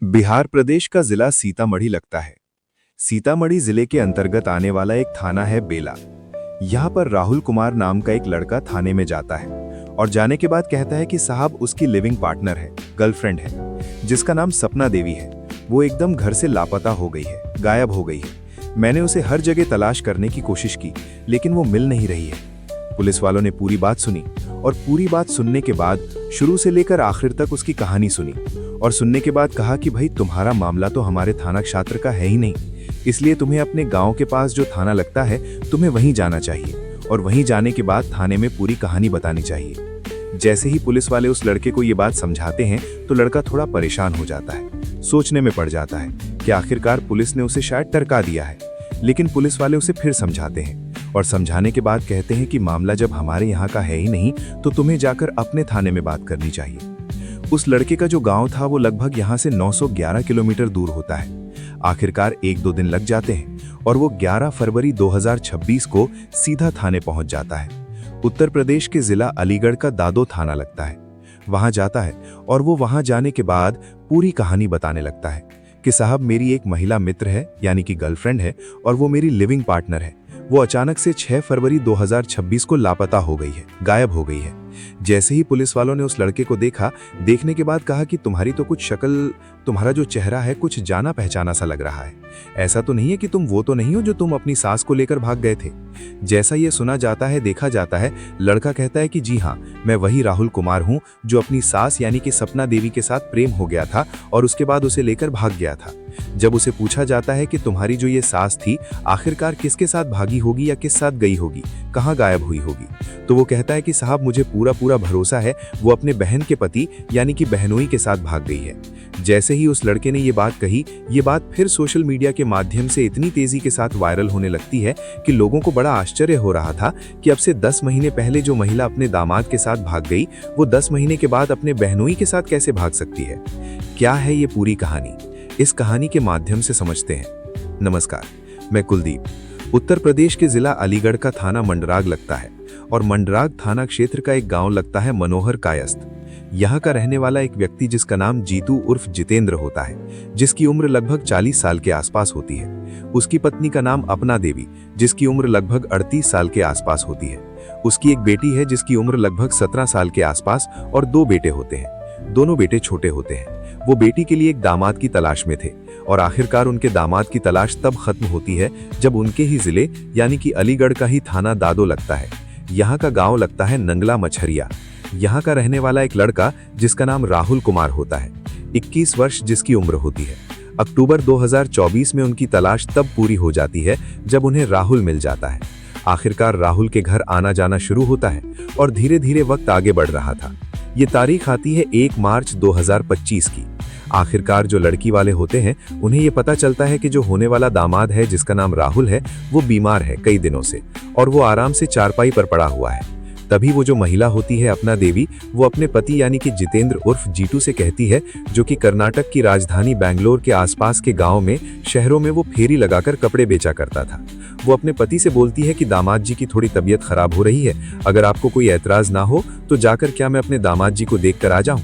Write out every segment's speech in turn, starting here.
बिहार प्रदेश का जिला सीतामढ़ी लगता है। सीतामढ़ी जिले के अंतर्गत आने वाला एक थाना है बेला। यहाँ पर राहुल कुमार नाम का एक लड़का थाने में जाता है और जाने के बाद कहता है कि साहब उसकी लिविंग पार्टनर है, गर्लफ्रेंड है, जिसका नाम सपना देवी है। वो एकदम घर से लापता हो गई है, गायब हो गई है। मैंने उसे हर जगह तलाश करने की कोशिश की, लेकिन वो मिल नहीं रही है। पुलिस वालों ने पूरी बात सुनी और पूरी बात सुनने के बाद शुरू से लेकर आखिर तक उसकी कहानी सुनी और सुनने के बाद कहा कि भाई तुम्हारा मामला तो हमारे थाना क्षेत्र का है ही नहीं, इसलिए तुम्हें अपने गांव के पास जो थाना लगता है तुम्हें वहीं जाना चाहिए और वहीं जाने के बाद थाने में पूरी कहानी बतानी चाहिए। जैसे ही पुलिस वाले उस लड़के को ये बात समझाते हैं तो लड़का थोड़ा परेशान हो जाता है, सोचने में पड़ जाता है कि आखिरकार पुलिस ने उसे शायद टरका दिया है। लेकिन पुलिस वाले उसे फिर समझाते हैं और समझाने के बाद कहते हैं कि मामला जब हमारे यहाँ का है ही नहीं तो तुम्हें जाकर अपने थाने में बात करनी चाहिए। उस लड़के का जो गांव था वो लगभग यहाँ से 911 किलोमीटर दूर होता है। आखिरकार 1-2 दिन लग जाते हैं और वो 11 फरवरी 2026 को सीधा थाने पहुंच जाता है। उत्तर प्रदेश के जिला अलीगढ़ का दादो थाना लगता है। वहां जाता है और वो वहां जाने के बाद पूरी कहानी बताने लगता है कि साहब मेरी एक महिला मित्र है, यानी कि गर्लफ्रेंड है, और वो मेरी लिविंग पार्टनर है। वो अचानक से 6 फरवरी 2026 को लापता हो गई है, गायब हो गई है। जैसे ही पुलिस वालों ने उस लड़के को देखा, देखने के बाद कहा कि तुम्हारी तो कुछ शक्ल, तुम्हारा जो चेहरा है कुछ जाना पहचाना सा लग रहा है। ऐसा तो नहीं है कि तुम वो तो नहीं हो जो तुम अपनी सास को लेकर भाग गए थे? जैसा ये सुना जाता है, देखा जाता है, लड़का कहता है कि जी हाँ, मैं वही राहुल कुमार हूँ जो अपनी सास यानी कि सपना देवी के साथ प्रेम हो गया था और उसके बाद उसे लेकर भाग गया था। जब उसे पूछा जाता है कि तुम्हारी जो ये सास थी आखिरकार किसके साथ भागी होगी या किस साथ गई होगी, कहाँ गायब हुई होगी, तो वो कहता है कि साहब मुझे पूरा भरोसा है वो अपने बहन के पति यानी कि बहनोई के साथ भाग गई है। जैसे ही उस लड़के ने ये बात कही, ये बात फिर सोशल मीडिया के माध्यम से इतनी तेजी के साथ वायरल होने लगती है कि लोगों को बड़ा आश्चर्य हो रहा था कि अब से 10 महीने पहले जो महिला अपने दामाद के साथ भाग गई, वो 10 महीने के बाद अपने बहनोई के साथ कैसे भाग सकती है। क्या है ये पूरी कहानी, इस कहानी के माध्यम से समझते हैं। नमस्कार, मैं कुलदीप। उत्तर प्रदेश के जिला अलीगढ़ का थाना मंडराग लगता है और मंडराग थाना क्षेत्र का एक गांव लगता है मनोहर कायस्थ। यहाँ का रहने वाला एक व्यक्ति जिसका नाम जीतू उर्फ जितेंद्र होता है, जिसकी उम्र लगभग 40 साल के आसपास होती है। उसकी पत्नी का नाम अपना देवी, जिसकी उम्र लगभग 38 साल के आसपास होती है। उसकी एक बेटी है जिसकी उम्र लगभग 17 साल के आसपास और 2 बेटे होते हैं। दोनों बेटे छोटे होते हैं। वो बेटी के लिए एक दामाद की तलाश में थे और आखिरकार उनके दामाद की तलाश तब खत्म होती है जब उनके ही जिले यानी कि अलीगढ़ का ही थाना दादो लगता है। यहाँ का गांव लगता है नंगला मछरिया। यहाँ का रहने वाला एक लड़का जिसका नाम राहुल कुमार होता है, 21 वर्ष जिसकी उम्र होती है। अक्टूबर 2024 में उनकी तलाश तब पूरी हो जाती है जब उन्हें राहुल मिल जाता है। आखिरकार राहुल के घर आना जाना शुरू होता है और धीरे धीरे वक्त आगे बढ़ रहा था। ये तारीख आती है 1 मार्च 2025 की। आखिरकार जो लड़की वाले होते हैं उन्हें ये पता चलता है कि जो होने वाला दामाद है जिसका नाम राहुल है वो बीमार है कई दिनों से और वो आराम से चारपाई पर पड़ा हुआ है। तभी वो जो महिला होती है अपना देवी, वो अपने पति यानी कि जितेंद्र उर्फ जीतू से कहती है, जो कि कर्नाटक की राजधानी बैंगलोर के आसपास के गांव में शहरों में वो फेरी लगाकर कपड़े बेचा करता था। वो अपने पति से बोलती है कि दामाद जी की थोड़ी तबीयत खराब हो रही है, अगर आपको कोई ऐतराज ना हो तो जाकर क्या मैं अपने दामाद जी को देख कर आ जाऊं।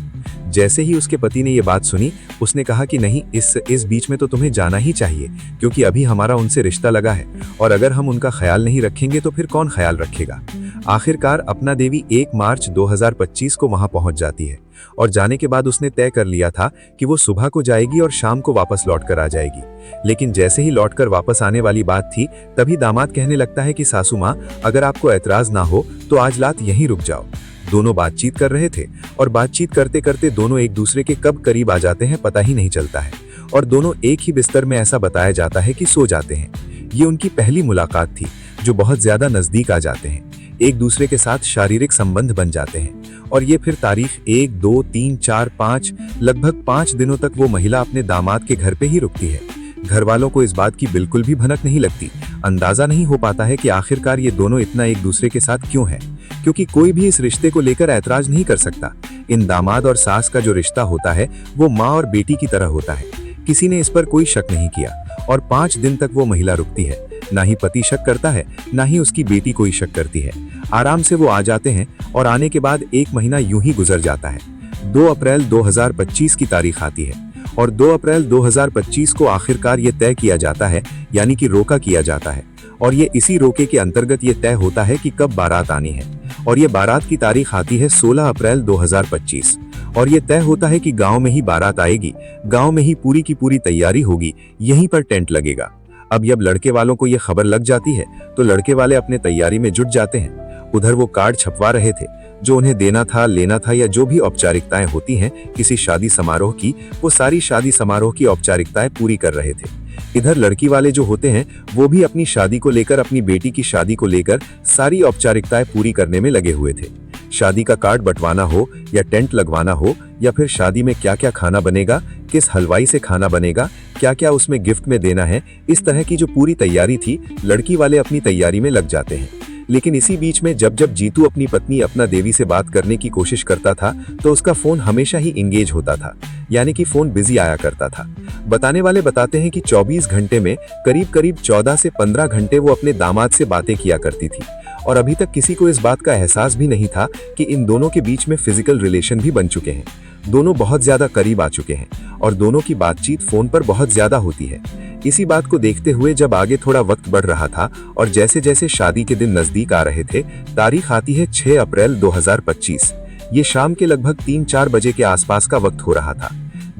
जैसे ही उसके पति ने ये बात सुनी, उसने कहा कि नहीं, इस बीच में तो तुम्हें जाना ही चाहिए, क्योंकि अभी हमारा उनसे रिश्ता लगा है और अगर हम उनका ख्याल नहीं रखेंगे तो फिर कौन ख्याल रखेगा। आखिरकार अपना देवी 1 मार्च 2025 को वहां पहुंच जाती है और जाने के बाद उसने तय कर लिया था कि वो सुबह को जाएगी और शाम को वापस लौट कर आ जाएगी। लेकिन जैसे ही लौटकर वापस आने वाली बात थी, तभी दामाद कहने लगता है कि सासू माँ, अगर आपको ऐतराज ना हो तो आज रात यहीं रुक जाओ। दोनों बातचीत कर रहे थे और बातचीत करते करते दोनों एक दूसरे के कब करीब आ जाते हैं पता ही नहीं चलता है और दोनों एक ही बिस्तर में, ऐसा बताया जाता है कि सो जाते हैं। ये उनकी पहली मुलाकात थी जो बहुत ज्यादा नजदीक आ जाते हैं, एक दूसरे के साथ शारीरिक संबंध बन जाते हैं और ये फिर तारीख 1, 2, 3, 4, 5 लगभग 5 दिनों तक वो महिला अपने दामाद के घर पे ही रुकती है। घर वालों को इस बात की बिल्कुल भी भनक नहीं लगती, अंदाजा नहीं हो पाता है कि आखिरकार ये दोनों इतना एक दूसरे के साथ क्यों हैं, क्योंकि कोई भी इस रिश्ते को लेकर ऐतराज नहीं कर सकता। इन दामाद और सास का जो रिश्ता होता है वो माँ और बेटी की तरह होता है। किसी ने इस पर कोई शक नहीं किया और 5 दिन तक वो महिला रुकती है। ना ही पति शक करता है, ना ही उसकी बेटी कोई शक करती है। आराम से वो आ जाते हैं और आने के बाद 1 महीना यूं ही गुजर जाता है। 2 अप्रैल 2025 की तारीख आती है और 2 अप्रैल 2025 को आखिरकार ये तय किया जाता है, यानी कि रोका किया जाता है। और ये इसी रोके के अंतर्गत ये तय होता है कि कब बारात आनी है, और ये बारात की तारीख आती है 16 अप्रैल 2025। और ये तय होता है कि गांव में ही बारात आएगी, गांव में ही पूरी की पूरी तैयारी होगी, यहीं पर टेंट लगेगा। अब जब लड़के वालों को ये खबर लग जाती है तो लड़के वाले अपने तैयारी में जुट जाते हैं। उधर वो कार्ड छपवा रहे थे, जो उन्हें देना था, लेना था, या जो भी औपचारिकताएं होती हैं किसी शादी समारोह की, वो सारी शादी समारोह की औपचारिकताएं पूरी कर रहे थे। इधर लड़की वाले जो होते हैं वो भी अपनी शादी को लेकर, अपनी बेटी की शादी को लेकर सारी औपचारिकताएं पूरी करने में लगे हुए थे। शादी का कार्ड बंटवाना हो या टेंट लगवाना हो, या फिर शादी में क्या क्या खाना बनेगा, किस हलवाई से खाना बनेगा, क्या क्या उसमें गिफ्ट में देना है, इस तरह की जो पूरी तैयारी थी, लड़की वाले अपनी तैयारी में लग जाते हैं। लेकिन इसी बीच में जब जब जीतू अपनी पत्नी अपना देवी से बात करने की कोशिश करता था तो उसका फोन हमेशा ही इंगेज होता था, यानी कि फोन बिजी आया करता था। बताने वाले बताते हैं कि 24 घंटे में करीब करीब 14 से 15 घंटे वो अपने दामाद से बातें किया करती थी, और अभी तक किसी को इस बात का एहसास भी नहीं था कि इन दोनों के बीच में फिजिकल रिलेशन भी बन चुके हैं। दोनों बहुत ज्यादा करीब आ चुके हैं और दोनों की बातचीत फोन पर बहुत ज्यादा होती है। इसी बात को देखते हुए जब आगे थोड़ा वक्त बढ़ रहा था और जैसे जैसे शादी के दिन नजदीक आ रहे थे, तारीख आती है 6 अप्रैल 2025। ये शाम के लगभग 3-4 बजे के आसपास का वक्त हो रहा था।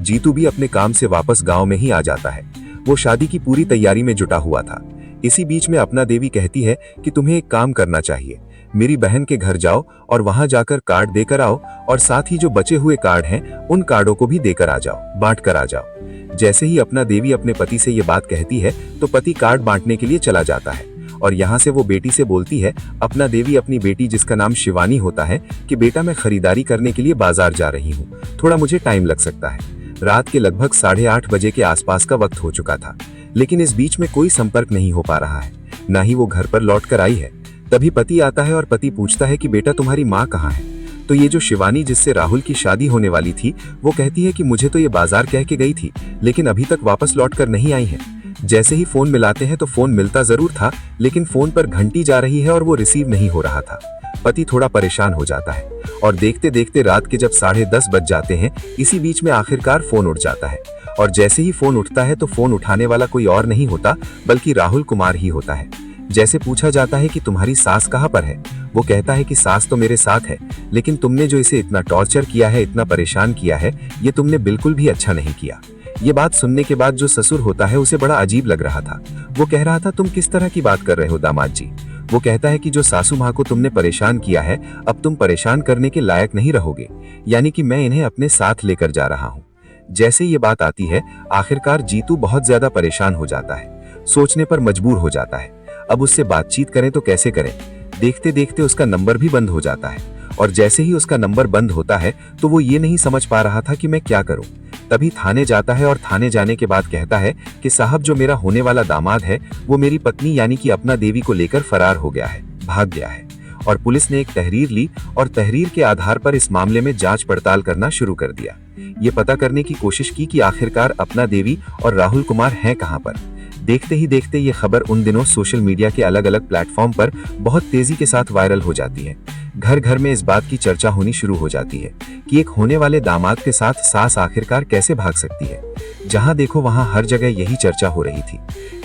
जीतू भी अपने काम से वापस गांव में ही आ जाता है। वो शादी की पूरी तैयारी में जुटा हुआ था। इसी बीच में अपना देवी कहती है कि तुम्हें एक काम करना चाहिए, मेरी बहन के घर जाओ और वहां जाकर कार्ड देकर आओ, और साथ ही जो बचे हुए कार्ड हैं उन कार्डों को भी देकर आ जाओ, बांट कर आ जाओ। जैसे ही अपना देवी अपने पति से ये बात कहती है तो पति कार्ड बांटने के लिए चला जाता है, और यहाँ से वो बेटी से बोलती है, अपना देवी अपनी बेटी जिसका नाम शिवानी होता है, कि बेटा मैं खरीदारी करने के लिए बाजार जा रही हूँ, थोड़ा मुझे टाइम लग सकता है। रात के लगभग 8:30 बजे के आसपास का वक्त हो चुका था, लेकिन इस बीच में कोई संपर्क नहीं हो पा रहा है, ना ही वो घर पर लौट कर आई है। तभी पति आता है और पति पूछता है कि बेटा तुम्हारी माँ कहाँ है। तो ये जो शिवानी जिससे राहुल की शादी होने वाली थी, वो कहती है कि मुझे तो ये बाजार कह के गई थी, लेकिन अभी तक वापस लौट कर नहीं आई है। जैसे ही फोन मिलाते हैं तो फोन मिलता जरूर था, लेकिन फोन पर घंटी जा रही है और वो रिसीव नहीं हो रहा था। पति थोड़ा परेशान हो जाता है और देखते देखते रात के जब 10:30 बज जाते हैं, इसी बीच में आखिरकार फोन उठ जाता है। और जैसे ही फोन उठता है तो फोन उठाने वाला कोई और नहीं होता बल्कि राहुल कुमार ही होता है। जैसे पूछा जाता है कि तुम्हारी सास कहाँ पर है, वो कहता है कि सास तो मेरे साथ है, लेकिन तुमने जो इसे इतना टॉर्चर किया है, इतना परेशान किया है, ये तुमने बिल्कुल भी अच्छा नहीं किया। ये बात सुनने के बाद जो ससुर होता है उसे बड़ा अजीब लग रहा था। वो कह रहा था, तुम किस तरह की बात कर रहे हो दामाद जी। वो कहता है कि जो सासू माँ को तुमने परेशान किया है, अब तुम परेशान करने के लायक नहीं रहोगे, यानी कि मैं इन्हें अपने साथ लेकर जा रहा हूँ। जैसे ये बात आती है, आखिरकार जीतू बहुत ज्यादा परेशान हो जाता है, सोचने पर मजबूर हो जाता है, अब उससे बातचीत करें तो कैसे करें। देखते देखते उसका नंबर भी बंद हो जाता है, और जैसे ही उसका नंबर बंद होता है तो वो ये नहीं समझ पा रहा था कि मैं क्या करूं। तभी थाने जाता है, और थाने जाने के बाद कहता है कि साहब, जो मेरा होने वाला दामाद है वो मेरी पत्नी यानी कि अपना देवी को लेकर फरार हो गया है, भाग गया है। और पुलिस ने एक तहरीर ली और तहरीर के आधार पर इस मामले में जांच पड़ताल करना शुरू कर दिया। ये पता करने की कोशिश की कि आखिरकार अपना देवी और राहुल कुमार हैं कहां पर। देखते ही देखते ये खबर उन दिनों सोशल मीडिया के अलग अलग प्लेटफॉर्म पर बहुत तेजी के साथ वायरल हो जाती है। घर घर में इस बात की चर्चा होनी शुरू हो जाती है कि एक होने वाले दामाद के साथ सास आखिरकार कैसे भाग सकती है। जहां देखो वहां हर जगह यही चर्चा हो रही थी।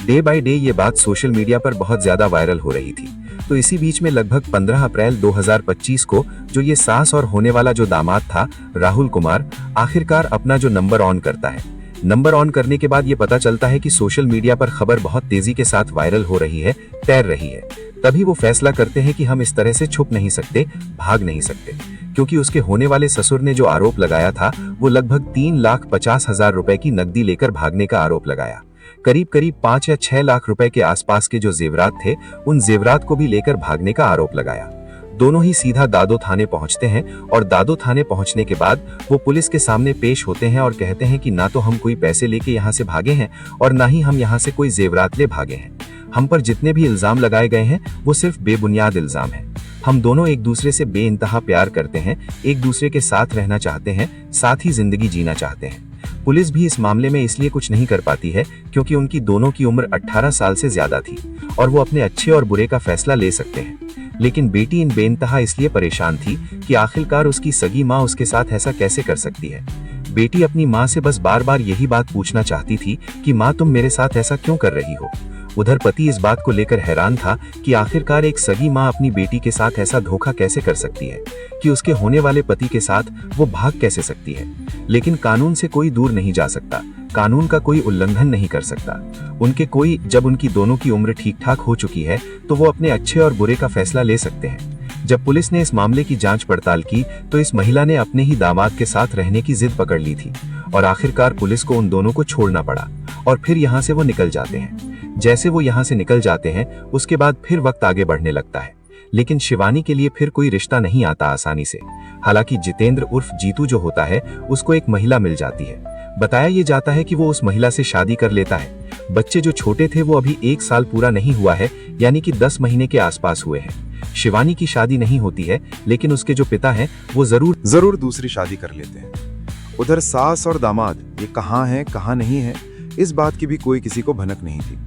डे बाय डे ये बात सोशल मीडिया पर बहुत ज्यादा वायरल हो रही थी। तो इसी बीच में लगभग 15 अप्रैल 2025 को जो ये सास और होने वाला जो दामाद था राहुल कुमार, आखिरकार अपना जो नंबर ऑन करता है। नंबर ऑन करने के बाद ये पता चलता है कि सोशल मीडिया पर खबर बहुत तेजी के साथ वायरल हो रही है, तैर रही है। तभी वो फैसला करते हैं कि हम इस तरह से छुप नहीं सकते, भाग नहीं सकते, क्योंकि उसके होने वाले ससुर ने जो आरोप लगाया था वो लगभग 3,50,000 रुपए की नकदी लेकर भागने का आरोप लगाया। करीब करीब 5 या 6 लाख रुपए के आसपास के जो जेवरात थे, उन जेवरात को भी लेकर भागने का आरोप लगाया। दोनों ही सीधा दादो थाने पहुंचते हैं, और दादो थाने पहुंचने के बाद वो पुलिस के सामने पेश होते हैं और कहते हैं कि ना तो हम कोई पैसे लेके यहाँ से भागे हैं और ना ही हम यहाँ से कोई जेवरात ले भागे हैं। हम पर जितने भी इल्जाम लगाए गए हैं वो सिर्फ बेबुनियाद इल्जाम है। हम दोनों एक दूसरे से बेइंतहा प्यार करते हैं, एक दूसरे के साथ रहना चाहते हैं, साथ ही जिंदगी जीना चाहते हैं। पुलिस भी इस मामले में इसलिए कुछ नहीं कर पाती है क्योंकि उनकी दोनों की उम्र 18 साल से ज्यादा थी और वो अपने अच्छे और बुरे का फैसला ले सकते हैं। लेकिन बेटी इन बेइंतहा इसलिए परेशान थी कि आखिरकार उसकी सगी माँ उसके साथ ऐसा कैसे कर सकती है। बेटी अपनी माँ से बस बार बार यही बात पूछना चाहती थी कि माँ तुम मेरे साथ ऐसा क्यों कर रही हो। उधर पति इस बात को लेकर हैरान था कि आखिरकार एक सगी माँ अपनी बेटी के साथ ऐसा धोखा कैसे कर सकती है, कि उसके होने वाले पति के साथ वो भाग कैसे सकती है। लेकिन कानून से कोई दूर नहीं जा सकता, कानून का कोई उल्लंघन नहीं कर सकता। जब उनकी दोनों की उम्र ठीक ठाक हो चुकी है तो वो अपने अच्छे और बुरे का फैसला ले सकते हैं। जब पुलिस ने इस मामले की जांच पड़ताल की तो इस महिला ने अपने ही दामाद के साथ रहने की जिद पकड़ ली थी और आखिरकार पुलिस को उन दोनों को छोड़ना पड़ा और फिर यहाँ से वो निकल जाते हैं। जैसे वो यहाँ से निकल जाते हैं उसके बाद फिर वक्त आगे बढ़ने लगता है, लेकिन शिवानी के लिए फिर कोई रिश्ता नहीं आता आसानी से। हालांकि जितेंद्र उर्फ जीतू जो होता है उसको एक महिला मिल जाती है। बताया ये जाता है कि वो उस महिला से शादी कर लेता है। बच्चे जो छोटे थे वो अभी 1 साल पूरा नहीं हुआ है, यानी कि 10 महीने के आसपास हुए हैं। शिवानी की शादी नहीं होती है, लेकिन उसके जो पिता हैं वो जरूर दूसरी शादी कर लेते हैं। उधर सास और दामाद ये कहाँ हैं कहाँ नहीं है, इस बात की भी कोई किसी को भनक नहीं थी,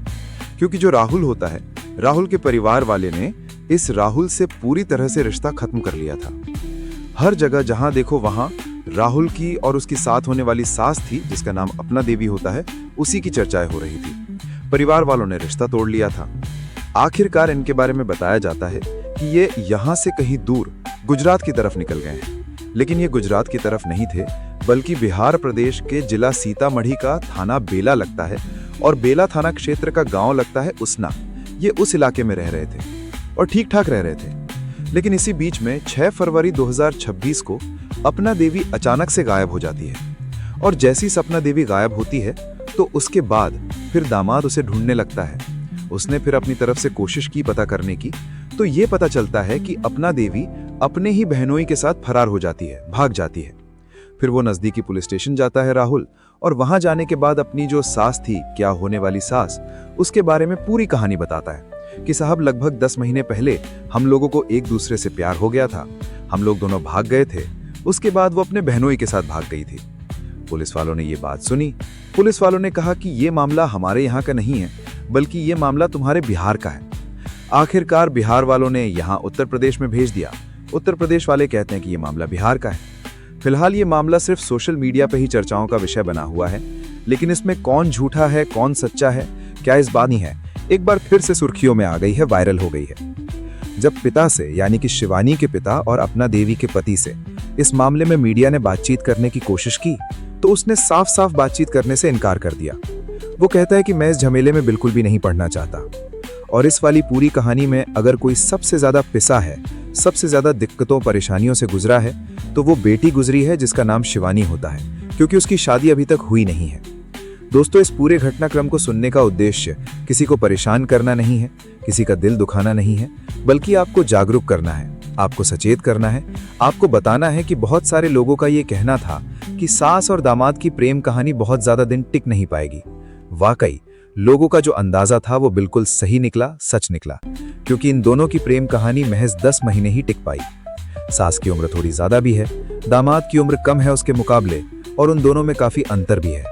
क्योंकि जो राहुल होता है, राहुल के परिवार वाले ने इस राहुल से पूरी तरह से रिश्ता खत्म कर लिया था। हर जगह जहां देखो वहां राहुल की और उसकी साथ होने वाली सास थी, जिसका नाम अपना देवी होता है, उसी की चर्चाएं हो रही थी। परिवार वालों ने रिश्ता तोड़ लिया था। आखिरकार इनके बारे में बताया जाता है कि ये यहां से कहीं दूर गुजरात की तरफ निकल गए हैं, लेकिन ये गुजरात की तरफ नहीं थे, बल्कि बिहार प्रदेश के जिला सीतामढ़ी का थाना बेला लगता है और बेला थाना क्षेत्र का गांव लगता है उसना। ये उस इलाके में रह रहे थे और ठीक ठाक रह रहे थे। लेकिन इसी बीच में 6 फरवरी 2026 को अपना देवी अचानक से गायब हो जाती है और जैसी सपना देवी गायब होती है तो उसके बाद फिर दामाद उसे ढूंढने लगता है। उसने फिर अपनी तरफ से कोशिश की पता करने की, तो ये पता चलता है कि अपना देवी अपने ही बहनोई के साथ फरार हो जाती है, भाग जाती है। फिर वो नजदीकी पुलिस स्टेशन जाता है राहुल, और वहां जाने के बाद अपनी जो सास थी, क्या होने वाली सास, उसके बारे में पूरी कहानी बताता है कि साहब लगभग 10 महीने पहले हम लोगों को एक दूसरे से प्यार हो गया था, हम लोग दोनों भाग गए थे, उसके बाद वो अपने बहनोई के साथ भाग गई थी। पुलिस वालों ने ये बात सुनी। पुलिस वालों ने कहा कि ये मामला हमारे यहाँ का नहीं है, बल्कि ये मामला तुम्हारे बिहार का है। आखिरकार बिहार वालों ने यहाँ उत्तर प्रदेश में भेज दिया। उत्तर प्रदेश वाले कहते हैं कि ये मामला बिहार का है। फिलहाल ये मामला सिर्फ सोशल मीडिया पे ही चर्चाओं का विषय बना हुआ है, लेकिन इसमें कौन झूठा है कौन सच्चा है, क्या इस बात नहीं है, एक बार फिर से सुर्खियों में आ गई है, वायरल हो गई है। जब पिता से, यानी कि शिवानी के पिता और अपना देवी के पति से इस मामले में मीडिया ने बातचीत करने की कोशिश की, तो उसने साफ साफ बातचीत करने से इनकार कर दिया। वो कहता है कि मैं इस झमेले में बिल्कुल भी नहीं पड़ना चाहता। और इस वाली पूरी कहानी में अगर कोई सबसे ज्यादा पिसा है, सबसे ज्यादा दिक्कतों परेशानियों से गुजरा है, तो वो बेटी गुजरी है जिसका नाम शिवानी होता है, क्योंकि उसकी शादी अभी तक हुई नहीं है। दोस्तों, इस पूरे घटनाक्रम को सुनने का उद्देश्य किसी को परेशान करना नहीं है, किसी का दिल दुखाना नहीं है, बल्कि आपको जागरूक करना है, आपको सचेत करना है, आपको बताना है कि बहुत सारे लोगों का ये कहना था कि सास और दामाद की प्रेम कहानी बहुत ज्यादा दिन टिक नहीं पाएगी। वाकई लोगों का जो अंदाजा था वो बिल्कुल सही निकला, सच निकला, क्योंकि इन दोनों की प्रेम कहानी महज 10 महीने ही टिक पाई। सास की उम्र थोड़ी ज्यादा भी है, दामाद की उम्र कम है उसके मुकाबले, और उन दोनों में काफी अंतर भी है।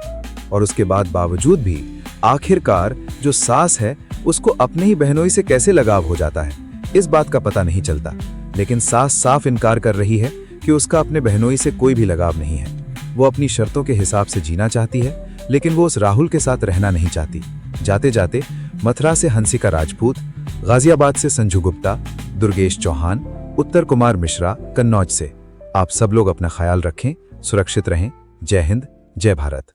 और उसके बावजूद भी आखिरकार जो सास है उसको अपने ही बहनोई से कैसे लगाव हो जाता है, इस बात का पता नहीं चलता। लेकिन सास साफ इनकार कर रही है कि उसका अपने बहनोई से कोई भी लगाव नहीं है। वो अपनी शर्तों के हिसाब से जीना चाहती है, लेकिन वो उस राहुल के साथ रहना नहीं चाहती। जाते जाते मथुरा से हंसिका राजपूत, गाजियाबाद से संजू गुप्ता, दुर्गेश चौहान, उत्तर कुमार मिश्रा, कन्नौज से। आप सब लोग अपना ख्याल रखें, सुरक्षित रहें। जय हिंद, जय भारत।